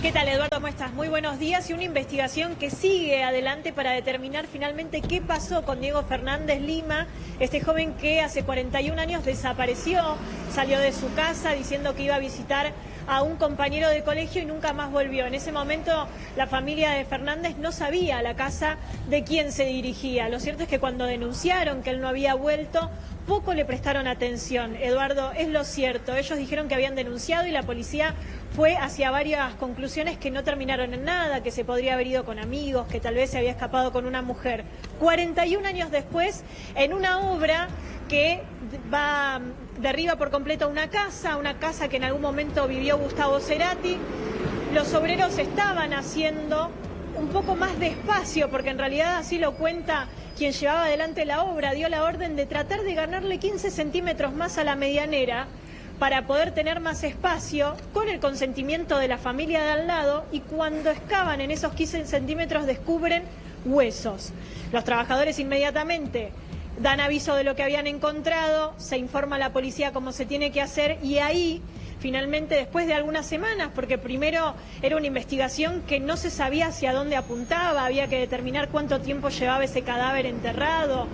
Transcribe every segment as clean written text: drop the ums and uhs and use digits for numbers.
¿Qué tal, Eduardo? ¿Cómo estás? Muy buenos días. Y una investigación que sigue adelante para determinar finalmente qué pasó con Diego Fernández Lima, este joven que hace 41 años desapareció, salió de su casa diciendo que iba a visitar a un compañero de colegio y nunca más volvió. En ese momento la familia de Fernández no sabía a la casa de quién se dirigía. Lo cierto es que cuando denunciaron que él no había vuelto, poco le prestaron atención. Eduardo, es lo cierto. Ellos dijeron que habían denunciado y la policía fue hacia varias conclusiones que no terminaron en nada, que se podría haber ido con amigos, que tal vez se había escapado con una mujer. 41 años después, en una obra que derriba por completo una casa que en algún momento vivió Gustavo Cerati, los obreros estaban haciendo un poco más despacio, porque en realidad así lo cuenta quien llevaba adelante la obra, dio la orden de tratar de ganarle 15 centímetros más a la medianera para poder tener más espacio, con el consentimiento de la familia de al lado, y cuando excavan en esos 15 centímetros descubren huesos. Los trabajadores inmediatamente dan aviso de lo que habían encontrado, se informa a la policía cómo se tiene que hacer, y ahí finalmente, después de algunas semanas, porque primero era una investigación que no se sabía hacia dónde apuntaba, había que determinar cuánto tiempo llevaba ese cadáver enterrado,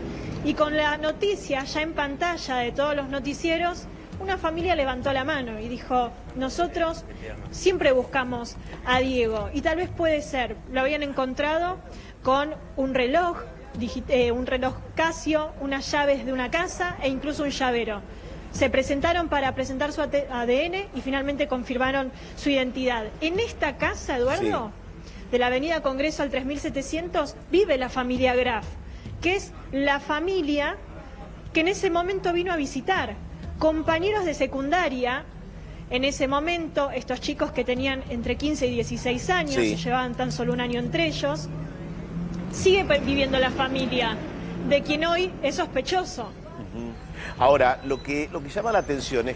y con la noticia ya en pantalla de todos los noticieros, una familia levantó la mano y dijo: nosotros siempre buscamos a Diego, y tal vez puede ser, lo habían encontrado con un reloj Casio, unas llaves de una casa e incluso un llavero. Se presentaron para presentar su ADN y finalmente confirmaron su identidad. En esta casa, Eduardo, de la avenida Congreso al 3700, vive la familia Graf, que es la familia que en ese momento vino a visitar. Compañeros de secundaria, en ese momento, estos chicos que tenían entre 15 y 16 años, se llevaban tan solo un año entre ellos, sigue viviendo la familia de quien hoy es sospechoso. Ahora, lo que llama la atención es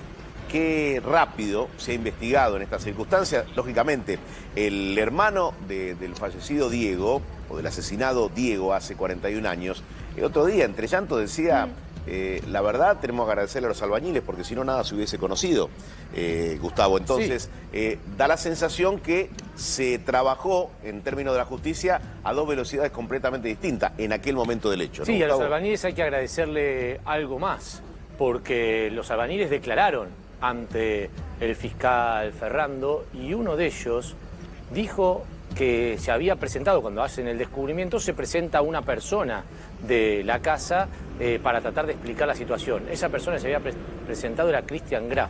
qué rápido se ha investigado en estas circunstancias. Lógicamente, el hermano del fallecido Diego, o del asesinado Diego hace 41 años, el otro día, entre llantos, decía: la verdad, tenemos que agradecerle a los albañiles, porque si no, nada se hubiese conocido, Gustavo. Entonces, da la sensación que se trabajó, en términos de la justicia, a dos velocidades completamente distintas en aquel momento del hecho, ¿no, Sí, Gustavo? a los albañiles hay que agradecerle algo más, porque los albañiles declararon ante el fiscal Ferrando, y uno de ellos dijo que se había presentado, cuando hacen el descubrimiento, se presenta una persona de la casa para tratar de explicar la situación. Esa persona se había presentado, era Christian Graf,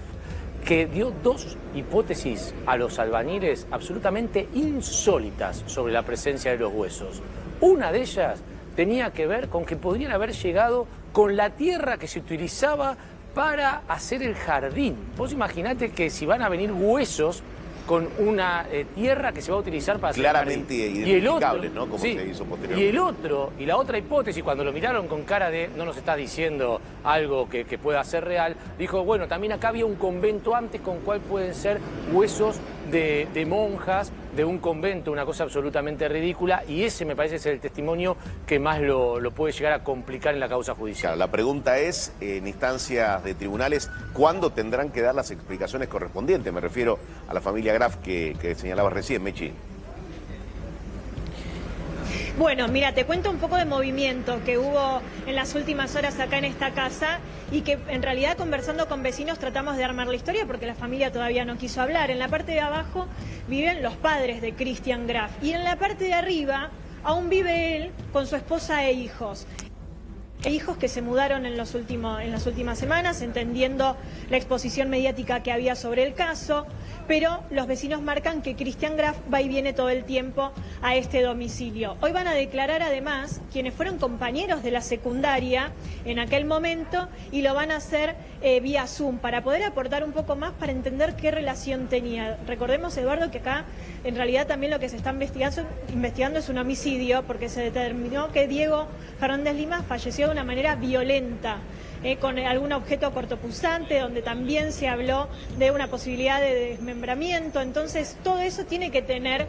que dio dos hipótesis a los albañiles absolutamente insólitas sobre la presencia de los huesos. Una de ellas tenía que ver con que podrían haber llegado con la tierra que se utilizaba para hacer el jardín. Vos imaginate que si van a venir huesos con una tierra que se va a utilizar para hacer claramente identificable, otro, ¿no? Como se hizo posteriormente. Y la otra hipótesis, cuando lo miraron con cara de no nos estás diciendo algo que pueda ser real, dijo: bueno, también acá había un convento antes, con cual pueden ser huesos de monjas de un convento, una cosa absolutamente ridícula, y ese me parece ser el testimonio que más lo puede llegar a complicar en la causa judicial. Claro, la pregunta es, en instancias de tribunales, ¿cuándo tendrán que dar las explicaciones correspondientes? Me refiero a la familia Graf que señalaba recién, Mechi. Bueno, mira, te cuento un poco de movimiento que hubo en las últimas horas acá en esta casa, y que en realidad, conversando con vecinos, tratamos de armar la historia porque la familia todavía no quiso hablar. En la parte de abajo viven los padres de Christian Graf, y en la parte de arriba aún vive él con su esposa e hijos. Hijos que se mudaron en las últimas semanas, entendiendo la exposición mediática que había sobre el caso, pero los vecinos marcan que Christian Graf va y viene todo el tiempo a este domicilio. Hoy van a declarar además quienes fueron compañeros de la secundaria en aquel momento, y lo van a hacer vía Zoom, para poder aportar un poco más, para entender qué relación tenía. Recordemos, Eduardo, que acá en realidad también lo que se está investigando es un homicidio, porque se determinó que Diego Fernández Lima falleció de una manera violenta, con algún objeto cortopunzante, donde también se habló de una posibilidad de desmembramiento. Entonces, todo eso tiene que tener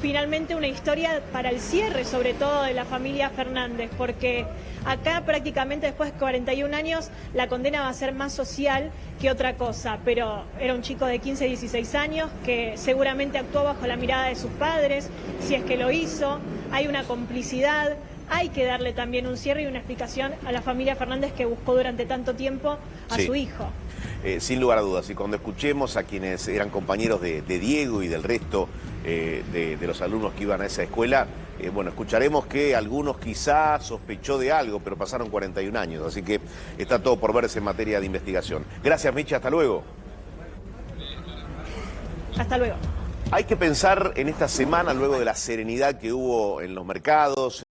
finalmente una historia para el cierre, sobre todo de la familia Fernández, porque acá prácticamente después de 41 años la condena va a ser más social que otra cosa, pero era un chico de 15, 16 años que seguramente actuó bajo la mirada de sus padres, si es que lo hizo, hay una complicidad. Hay que darle también un cierre y una explicación a la familia Fernández que buscó durante tanto tiempo a su hijo. Sin lugar a dudas, y cuando escuchemos a quienes eran compañeros de Diego y del resto de los alumnos que iban a esa escuela, bueno, escucharemos que algunos quizás sospechó de algo, pero pasaron 41 años, así que está todo por verse en materia de investigación. Gracias, Micha, hasta luego. Hasta luego. Hay que pensar en esta semana, luego de la serenidad que hubo en los mercados,